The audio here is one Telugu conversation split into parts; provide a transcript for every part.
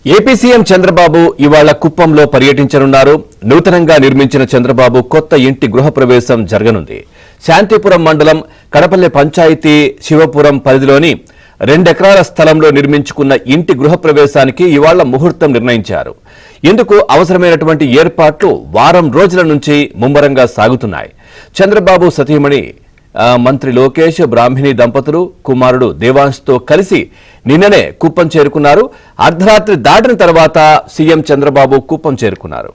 ఏపీ సీఎం చంద్రబాబు ఇవాళ కుప్పంలో పర్యటించనున్నారు. నూతనంగా నిర్మించిన చంద్రబాబు కొత్త ఇంటి గృహప్రవేశం జరగనుంది. శాంతిపురం మండలం కడపల్లె పంచాయతీ శివపురం పరిధిలోని 2 ఎకరాల స్థలంలో నిర్మించుకున్న ఇంటి గృహప్రవేశానికి ఇవాళ ముహూర్తం నిర్ణయించారు. ఇందుకు అవసరమైనటువంటి ఏర్పాట్లు వారం రోజుల నుంచి ముమ్మరంగా సాగుతున్నాయి. చంద్రబాబు సతీమణి మంత్రి లోకేష్, బ్రాహ్మిణి దంపతులు కుమారుడు దేవాంశ్తో కలిసి నిన్ననే కుప్పం చేరుకున్నారు. అర్ధరాత్రి దాటిన తర్వాత సీఎం చంద్రబాబు కుప్పం చేరుకున్నారు.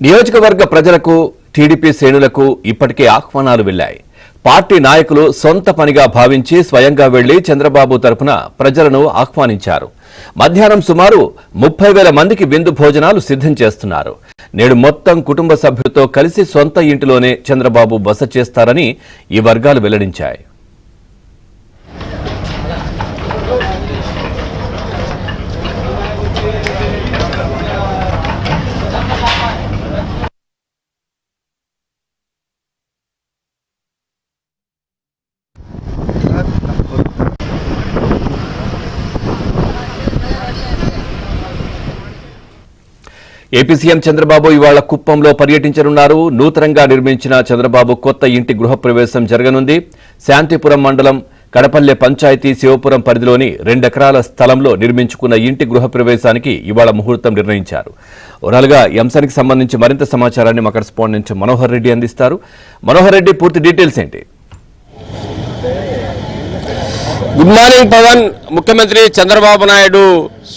నియోజకవర్గ ప్రజలకు టీడీపీ శ్రేణులకు ఇప్పటికే ఆహ్వానాలు వెళ్లాయి. పార్టీ నాయకులు సొంత పనిగా భావించి స్వయంగా వెళ్లి చంద్రబాబు తరపున ప్రజలను ఆహ్వానించారు. మధ్యాహ్నం సుమారు 30,000 మందికి విందు భోజనాలు సిద్ధం చేస్తున్నారు. నేడు మొత్తం కుటుంబ సభ్యులతో కలిసి సొంత ఇంటిలోనే చంద్రబాబు బస చేస్తారని ఈ వర్గాలు వెల్లడించాయి. ఏపీ సీఎం చంద్రబాబు ఇవాళ కుప్పంలో పర్యటించనున్నారు. నూతనంగా నిర్మించిన చంద్రబాబు కొత్త ఇంటి గృహప్రవేశం జరగనుంది. శాంతిపురం మండలం కడపల్లె పంచాయతీ శివపురం పరిధిలోని 2 ఎకరాల స్థలంలో నిర్మించుకున్న ఇంటి గృహప్రవేశానికి ఇవాళ ముహూర్తం నిర్ణయించారు. ఓవరాల్గా ఈ అంశానికి సంబంధించి మరింత సమాచారాన్ని మా కరెస్పాండెంట్ మనోహర్ రెడ్డి అందిస్తారు. మనోహర్ రెడ్డి, పూర్తి డీటెయిల్స్ ఏంటి? Good morning Pavan. ముఖ్యమంత్రి చంద్రబాబు నాయుడు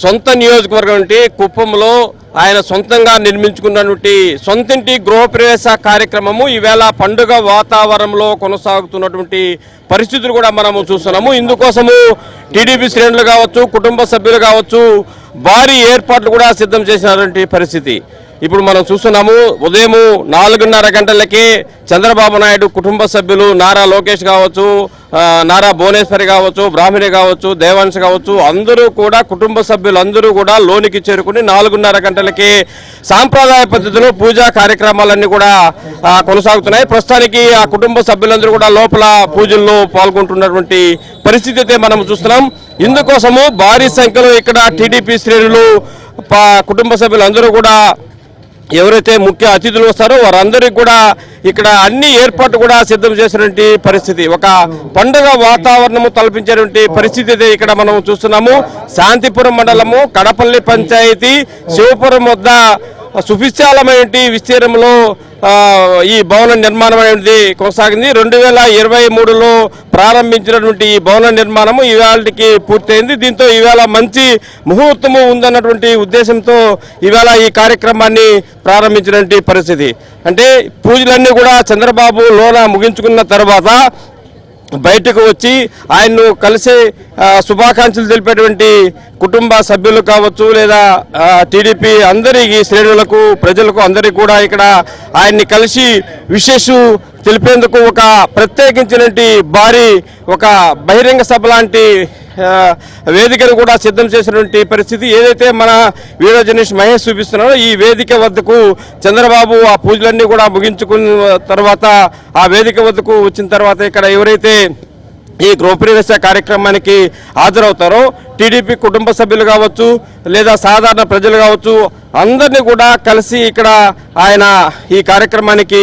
సొంత నియోజకవర్గం నుండి కుప్పంలో ఆయన సొంతంగా నిర్మించుకున్నటువంటి సొంతింటి గృహప్రవేశ కార్యక్రమము ఈవేళ పండుగ వాతావరణంలో కొనసాగుతున్నటువంటి పరిస్థితులు కూడా మనము చూస్తున్నాము. ఇందుకోసము టీడీపీ శ్రేణులు కావచ్చు, కుటుంబ సభ్యులు కావచ్చు, భారీ ఏర్పాట్లు కూడా సిద్ధం చేసినటువంటి పరిస్థితి ఇప్పుడు మనం చూస్తున్నాము. ఉదయం 4:30 గంటలకే చంద్రబాబు నాయుడు కుటుంబ సభ్యులు నారా లోకేష్ కావచ్చు, నారా భువనేశ్వరి కావచ్చు, బ్రాహ్మణి కావచ్చు, దేవాంశ కావచ్చు, అందరూ కూడా కుటుంబ సభ్యులందరూ కూడా లోనికి చేరుకుని 4:30 గంటలకే సాంప్రదాయ పద్ధతిలో పూజా కార్యక్రమాలన్నీ కూడా కొనసాగుతున్నాయి. ప్రస్తుతానికి ఆ కుటుంబ సభ్యులందరూ కూడా లోపల పూజల్లో పాల్గొంటున్నటువంటి పరిస్థితి అయితే మనం చూస్తున్నాం. ఇందుకోసము భారీ సంఖ్యలో ఇక్కడ టీడీపీ శ్రేణులు, కుటుంబ సభ్యులందరూ కూడా ఎవరైతే ముఖ్య అతిథులు వస్తారో వారందరికీ కూడా ఇక్కడ అన్ని ఏర్పాట్లు కూడా సిద్ధం చేసినటువంటి పరిస్థితి, ఒక పండుగ వాతావరణము తలపించేటువంటి పరిస్థితి ఇక్కడ మనం చూస్తున్నాము. శాంతిపురం మండలము కడపల్లి పంచాయతీ శివపురం వద్ద సువిశాలమైన విస్తీర్ణంలో ఈ భవన నిర్మాణం అనేది కొనసాగింది. 2023లో ప్రారంభించినటువంటి ఈ భవన నిర్మాణము ఇవాళకి పూర్తయింది. దీంతో ఈవేళ మంచి ముహూర్తము ఉందన్నటువంటి ఉద్దేశంతో ఈవేళ ఈ కార్యక్రమాన్ని ప్రారంభించినటువంటి పరిస్థితి. అంటే పూజలన్నీ కూడా చంద్రబాబు లోన ముగించుకున్న తర్వాత బయటకు వచ్చి ఆయన్ను కలిసి శుభాకాంక్షలు తెలిపేటువంటి కుటుంబ సభ్యులు కావచ్చు, లేదా టీడీపీ అందరికీ శ్రేణులకు, ప్రజలకు అందరికీ కూడా ఇక్కడ ఆయన్ని కలిసి విశేష తెలిపేందుకు ఒక ప్రత్యేకించినటువంటి భారీ ఒక బహిరంగ సభ లాంటి వేదికను కూడా సిద్ధం చేసినటువంటి పరిస్థితి. ఏదైతే మన వీడియో జర్నలిస్ట్ మహేష్ చూపిస్తున్నారో ఈ వేదిక వద్దకు చంద్రబాబు ఆ పూజలన్నీ కూడా ముగించుకున్న తర్వాత ఆ వేదిక వద్దకు వచ్చిన తర్వాత ఇక్కడ ఎవరైతే ఈ గృహప్రవేశ కార్యక్రమానికి హాజరవుతారో టీడీపీ కుటుంబ సభ్యులు కావచ్చు, లేదా సాధారణ ప్రజలు కావచ్చు, అందరినీ కూడా కలిసి ఇక్కడ ఆయన ఈ కార్యక్రమానికి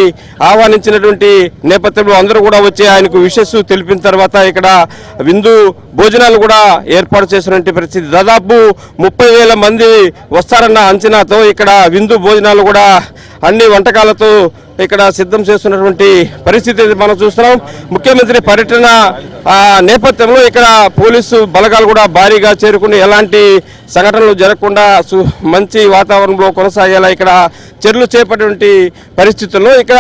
ఆహ్వానించినటువంటి నేపథ్యంలో అందరూ కూడా వచ్చి ఆయనకు విషెస్ తెలిపిన తర్వాత ఇక్కడ విందు భోజనాలు కూడా ఏర్పాటు చేసినటువంటి పరిస్థితి. దాదాపు 30,000 మంది వస్తారన్న అంచనాతో ఇక్కడ విందు భోజనాలు కూడా అన్ని వంటకాలతో ఇక్కడ సిద్ధం చేస్తున్నటువంటి పరిస్థితి మనం చూస్తున్నాం. ముఖ్యమంత్రి పర్యటన నేపథ్యంలో ఇక్కడ పోలీసు బలగాలు కూడా భారీగా చేరుకుని ఎలాంటి సంఘటనలు జరగకుండా మంచి వాతావరణంలో కొనసాగేలా ఇక్కడ చర్యలు చేపట్టినటువంటి పరిస్థితుల్లో ఇక్కడ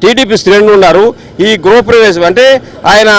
టీడీపీ శ్రేణులు ఉన్నారు. ఈ గృహప్రవేశం అంటే ఆయన